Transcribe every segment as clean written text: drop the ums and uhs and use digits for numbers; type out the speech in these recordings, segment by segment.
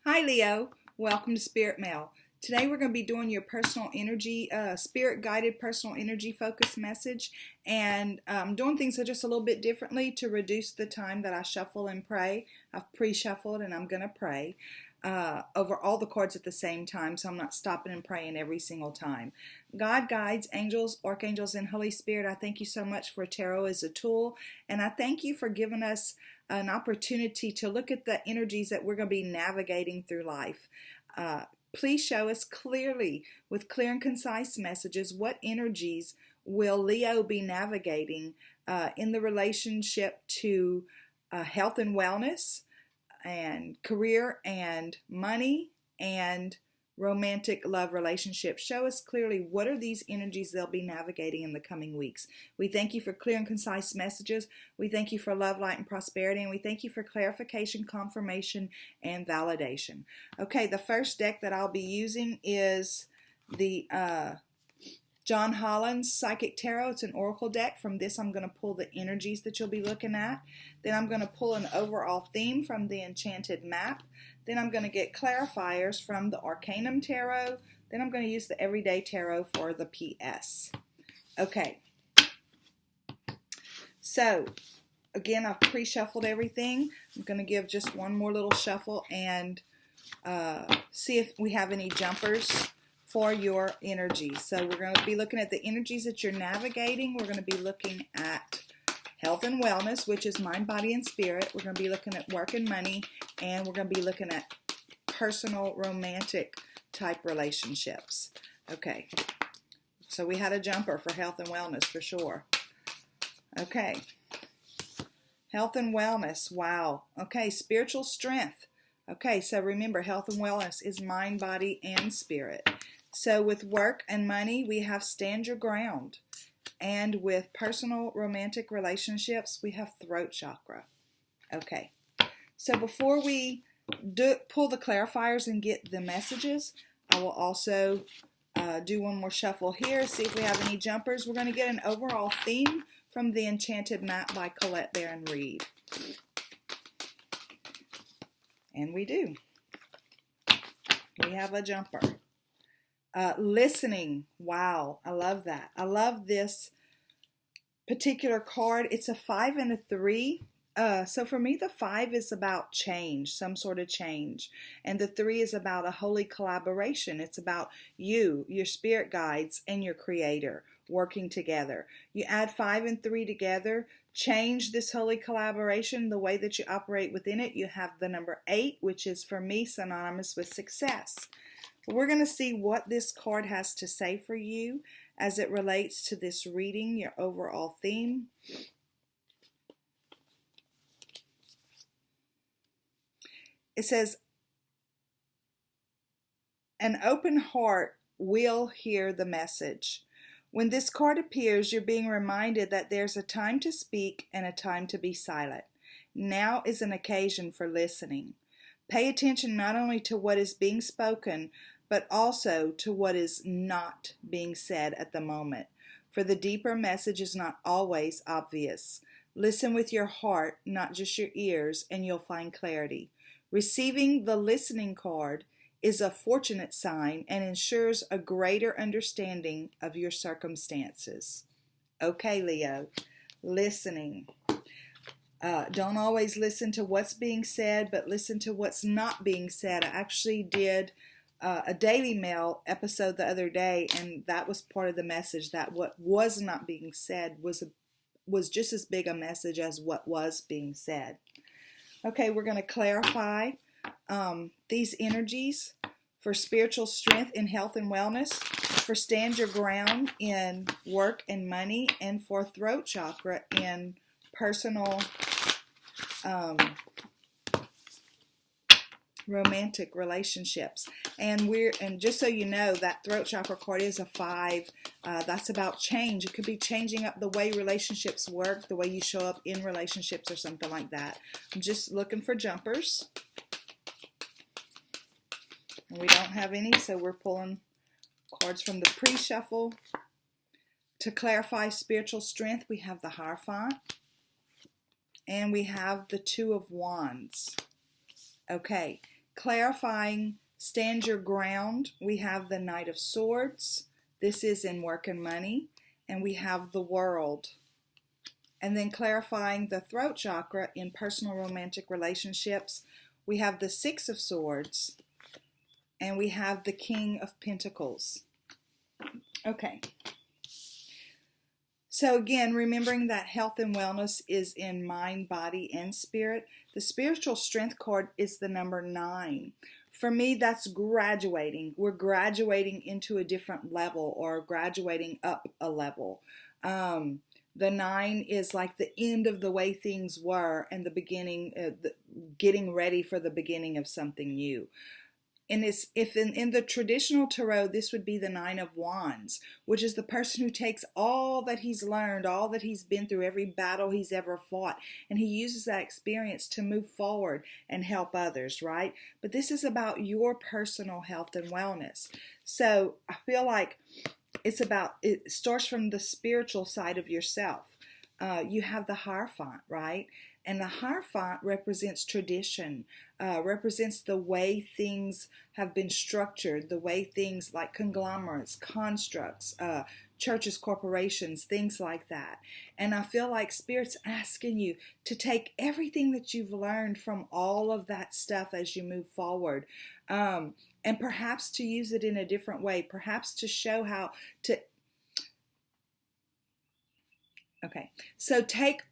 Hi Leo, welcome to Spirit Mail. Today we're going to be doing your personal energy, spirit guided personal energy focus message, and doing things just a little bit differently to reduce the time that I shuffle and pray. I've pre-shuffled and I'm going to pray over all the cards at the same time, so I'm not stopping and praying every single time. God, guides, angels, archangels, and Holy Spirit, I thank you so much for tarot as a tool, and I thank you for giving us an opportunity to look at the energies that we're going to be navigating through life. Please show us clearly, with clear and concise messages, what energies will Leo be navigating in the relationship to health and wellness, and career and money and romantic love relationships. Show us clearly what are these energies they'll be navigating in the coming weeks. We thank you for clear and concise messages. We thank you for love, light, and prosperity. And we thank you for clarification, confirmation, and validation. Okay, the first deck that I'll be using is the John Holland's Psychic Tarot. It's an oracle deck. From this, I'm going to pull the energies that you'll be looking at. Then I'm going to pull an overall theme from the Enchanted Map. Then I'm going to get clarifiers from the Arcanum Tarot. Then I'm going to use the Everyday Tarot for the PS. Okay. So, again, I've pre-shuffled everything. I'm going to give just one more little shuffle and see if we have any jumpers for your energy. So we're going to be looking at the energies that you're navigating. We're going to be looking at health and wellness, which is mind, body, and spirit. We're going to be looking at work and money, and we're going to be looking at personal romantic type relationships. Okay, so we had a jumper for health and wellness for sure. Okay, health and wellness. Wow. Okay, spiritual strength. Okay, so remember, health and wellness is mind, body, and spirit. So with work and money, we have stand your ground. And with personal romantic relationships, we have throat chakra. Okay, so before we pull the clarifiers and get the messages, I will also do one more shuffle here, see if we have any jumpers. We're going to get an overall theme from the Enchanted Map by Colette Baron Reed. And we do. We have a jumper. Listening. Wow, I love that. I love this particular card. It's a 5 and a 3. So for me, the 5 is about change, some sort of change. And the 3 is about a holy collaboration. It's about you, your spirit guides, and your creator working together. You add 5 and 3 together, change this holy collaboration, the way that you operate within it. You have the number 8, which is for me synonymous with success. We're going to see what this card has to say for you as it relates to this reading, your overall theme. It says, an open heart will hear the message. When this card appears, you're being reminded that there's a time to speak and a time to be silent. Now is an occasion for listening. Pay attention not only to what is being spoken, but also to what is not being said at the moment, for the deeper message is not always obvious. Listen with your heart, not just your ears, and you'll find clarity. Receiving the listening card is a fortunate sign and ensures a greater understanding of your circumstances. Okay, Leo, listening. Don't always listen to what's being said, but listen to what's not being said. I actually did a Daily Mail episode the other day, and that was part of the message, that what was not being said was just as big a message as what was being said. Okay, we're going to clarify these energies for spiritual strength in health and wellness, for stand your ground in work and money, and for throat chakra in personal romantic relationships. And just so you know, that throat chakra card is a 5. That's about change. It could be changing up the way relationships work, the way you show up in relationships, or something like that. I'm just looking for jumpers. And we don't have any, so we're pulling cards from the pre-shuffle. To clarify spiritual strength, we have the Hierophant. And we have the 2 of Wands. Okay, Clarifying, stand your ground, we have the Knight of Swords. This is in work and money. And we have the World. And then clarifying the throat chakra in personal romantic relationships, we have the Six of Swords. And we have the King of Pentacles. Okay. So again, remembering that health and wellness is in mind, body, and spirit. The spiritual strength card is the number 9. For me, that's graduating. We're graduating into a different level or graduating up a level. The 9 is like the end of the way things were and the beginning, getting ready for the beginning of something new. And if in the traditional tarot, this would be the 9 of Wands, which is the person who takes all that he's learned, all that he's been through, every battle he's ever fought, and he uses that experience to move forward and help others, right? But this is about your personal health and wellness. So I feel like it starts from the spiritual side of yourself. You have the Hierophant, right? And the Hierophant represents tradition, represents the way things have been structured, the way things like conglomerates, constructs, churches, corporations, things like that. And I feel like Spirit's asking you to take everything that you've learned from all of that stuff as you move forward, and perhaps to use it in a different way, perhaps to show how to... Okay, so take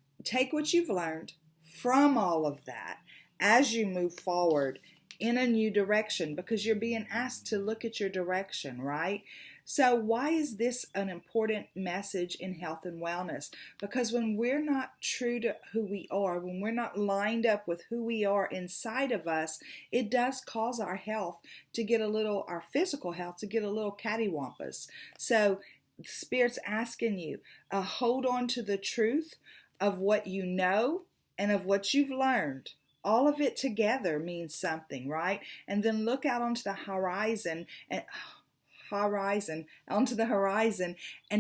what you've learned from all of that as you move forward in a new direction, because you're being asked to look at your direction, right? So why is this an important message in health and wellness? Because when we're not true to who we are, when we're not lined up with who we are inside of us, it does cause our health to get our physical health to get a little cattywampus. So Spirit's asking you, hold on to the truth of what you know and of what you've learned. All of it together means something, right? And then look out onto the horizon and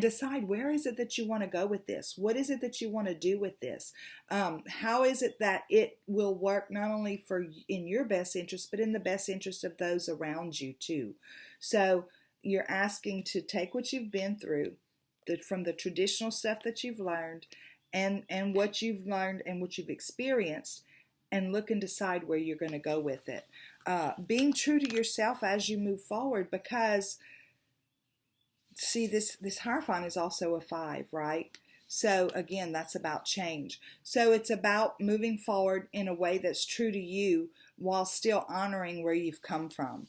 decide, where is it that you want to go with this? What is it that you want to do with this? How is it that it will work not only in your best interest, but in the best interest of those around you too? So you're asking to take what you've been through, from the traditional stuff that you've learned, and what you've learned and what you've experienced, and look and decide where you're going to go with it. Being true to yourself as you move forward, because see, this Hierophant is also a 5, right? So again, that's about change. So it's about moving forward in a way that's true to you while still honoring where you've come from.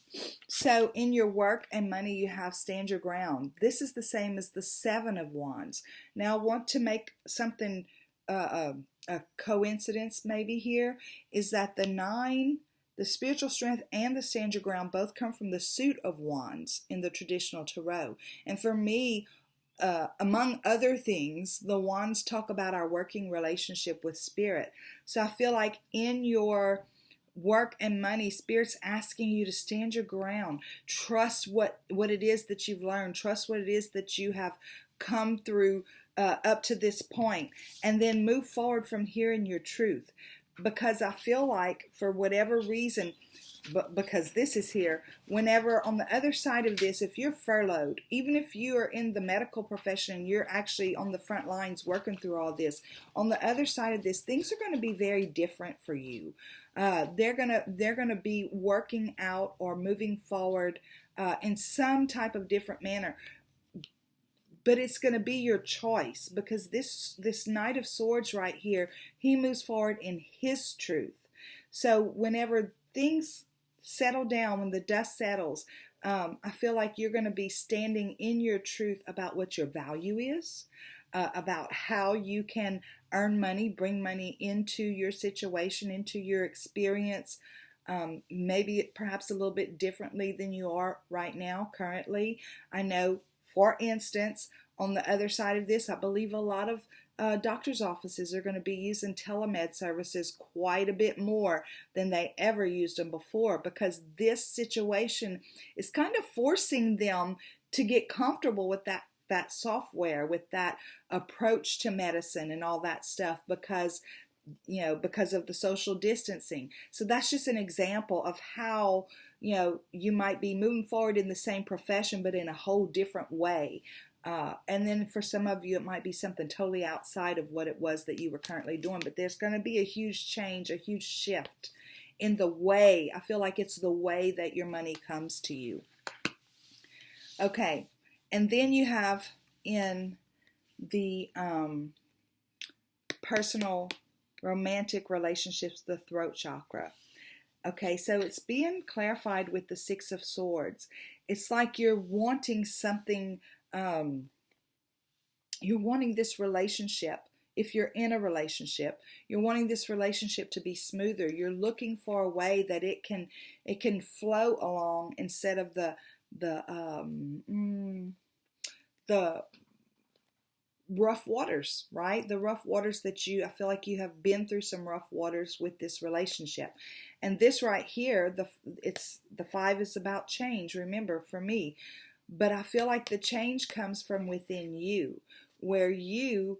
So in your work and money, you have stand your ground. This is the same as the 7 of Wands. Now I want to make something, a coincidence maybe here, is that the 9, the spiritual strength, and the stand your ground both come from the suit of Wands in the traditional tarot. And for me, among other things, the Wands talk about our working relationship with Spirit. So I feel like in your work and money, Spirit's asking you to stand your ground. Trust what it is that you've learned. Trust what it is that you have come through up to this point, and then move forward from here in your truth. Because I feel like, for whatever reason, but because this is here, whenever on the other side of this, if you're furloughed, even if you are in the medical profession, you're actually on the front lines working through all this, on the other side of this, things are going to be very different for you. They're gonna be working out or moving forward in some type of different manner. But it's going to be your choice, because this Knight of Swords right here, he moves forward in his truth. So whenever things settle down, when the dust settles, I feel like you're going to be standing in your truth about what your value is, about how you can earn money, bring money into your situation, into your experience, maybe perhaps a little bit differently than you are right now, currently. I know, for instance, on the other side of this, I believe a lot of doctor's offices are going to be using telemed services quite a bit more than they ever used them before, because this situation is kind of forcing them to get comfortable with that software, with that approach to medicine and all that stuff, because because of the social distancing. So that's just an example of how, you might be moving forward in the same profession, but in a whole different way. And then for some of you, it might be something totally outside of what it was that you were currently doing. But there's going to be a huge change, a huge shift in the way. I feel like it's the way that your money comes to you. Okay. And then you have in the personal romantic relationships, the throat chakra. Okay, so it's being clarified with the Six of Swords. It's like you're wanting something, you're wanting this relationship. If you're in a relationship, you're wanting this relationship to be smoother. You're looking for a way that it can flow along instead of the rough waters, right? The rough waters that I feel like you have been through some rough waters with this relationship. And this right here, the 5 is about change, remember, for me. But I feel like the change comes from within you, where you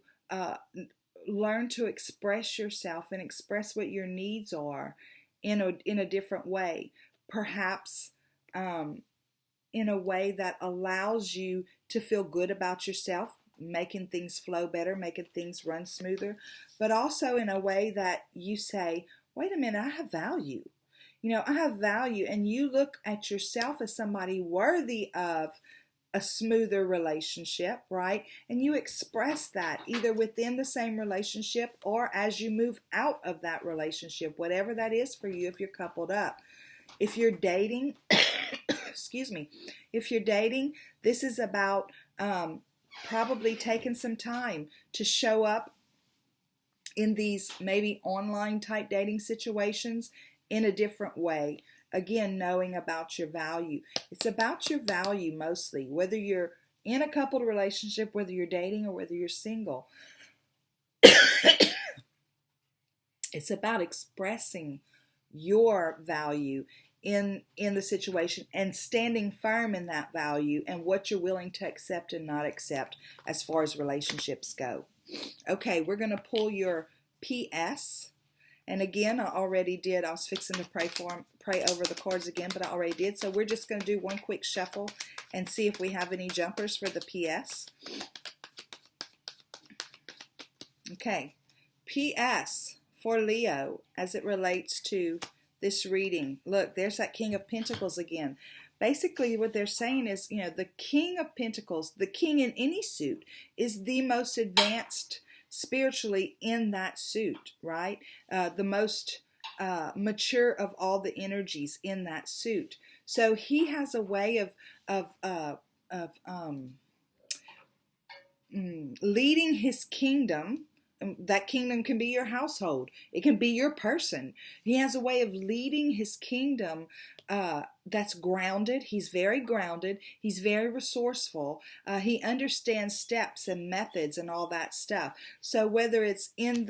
learn to express yourself and express what your needs are in a different way. Perhaps in a way that allows you to feel good about yourself, making things flow better, making things run smoother, but also in a way that you say, wait a minute, I have value. I have value, and you look at yourself as somebody worthy of a smoother relationship, right? And you express that either within the same relationship or as you move out of that relationship, whatever that is for you if you're coupled up. If you're dating, excuse me, if you're dating, this is about probably taking some time to show up in these maybe online type dating situations in a different way. Again, knowing about your value. It's about your value mostly, whether you're in a coupled relationship, whether you're dating or whether you're single. It's about expressing your value in the situation and standing firm in that value and what you're willing to accept and not accept as far as relationships go. Okay, we're going to pull your PS. And again, I already did. I was fixing to pray over the cards again, but I already did. So we're just going to do one quick shuffle and see if we have any jumpers for the PS. Okay, PS for Leo as it relates to this reading. Look, there's that King of Pentacles again. Basically, what they're saying is, the King of Pentacles, the king in any suit, is the most advanced spiritually in that suit, right? The most mature of all the energies in that suit. So he has a way of leading his kingdom. That kingdom can be your household. It can be your person. He has a way of leading his kingdom that's grounded. He's very grounded. He's very resourceful. He understands steps and methods and all that stuff. So whether it's in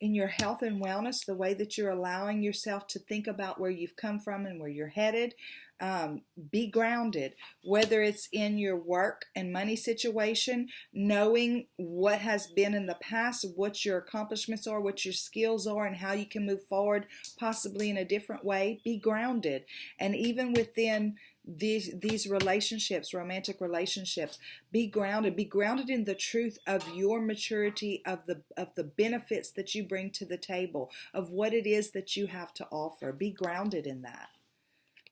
your health and wellness, the way that you're allowing yourself to think about where you've come from and where you're headed, be grounded. Whether it's in your work and money situation, knowing what has been in the past, what your accomplishments are, what your skills are, and how you can move forward possibly in a different way, be grounded. And even within these relationships, romantic relationships, be grounded in the truth of your maturity, of the benefits that you bring to the table, of what it is that you have to offer. Be grounded in that.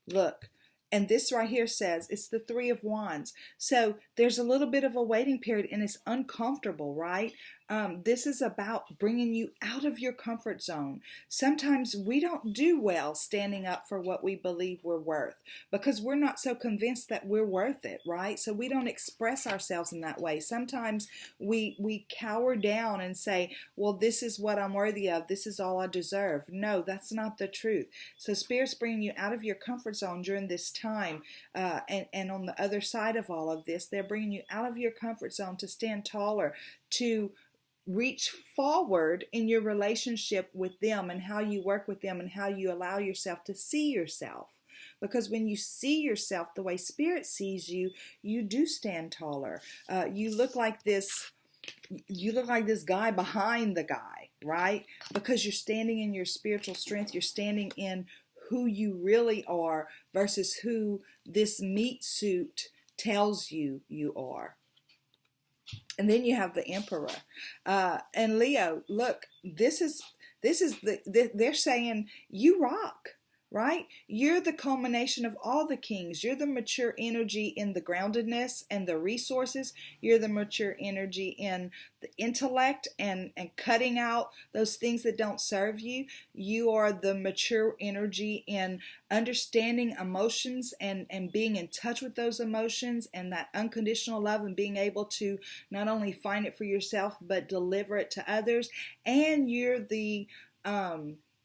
Look, and this right here says it's the 3 of Wands. So there's a little bit of a waiting period and it's uncomfortable, right? This is about bringing you out of your comfort zone. Sometimes we don't do well standing up for what we believe we're worth because we're not so convinced that we're worth it, right? So we don't express ourselves in that way. Sometimes we cower down and say, well, this is what I'm worthy of. This is all I deserve. No, that's not the truth. So Spirit's bringing you out of your comfort zone during this time. And on the other side of all of this, they're bringing you out of your comfort zone to stand taller, to reach forward in your relationship with them and how you work with them and how you allow yourself to see yourself. Because when you see yourself the way Spirit sees you, you do stand taller. You look like this you look like this guy behind the guy, right? Because you're standing in your spiritual strength. You're standing in who you really are versus who this meat suit tells you you are. And then you have the Emperor. And Leo, look, they're saying you rock, right? You're the culmination of all the kings. You're the mature energy in the groundedness and the resources. You're the mature energy in the intellect and cutting out those things that don't serve you. You are the mature energy in understanding emotions and being in touch with those emotions and that unconditional love, and being able to not only find it for yourself but deliver it to others. And you're the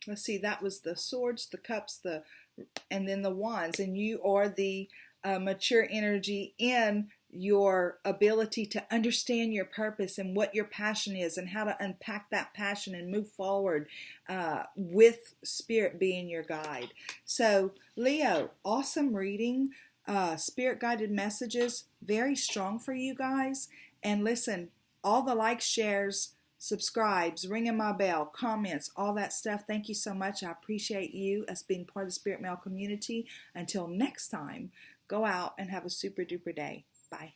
let's see, that was the swords, the cups, and then the wands. And you are the mature energy in your ability to understand your purpose and what your passion is and how to unpack that passion and move forward with Spirit being your guide. So, Leo, awesome reading. Spirit guided messages, very strong for you guys. And listen, all the likes, shares, subscribes, ringing my bell, comments, all that stuff. Thank you so much. I appreciate you as being part of the Spirit Mail community. Until next time, go out and have a super duper day. Bye.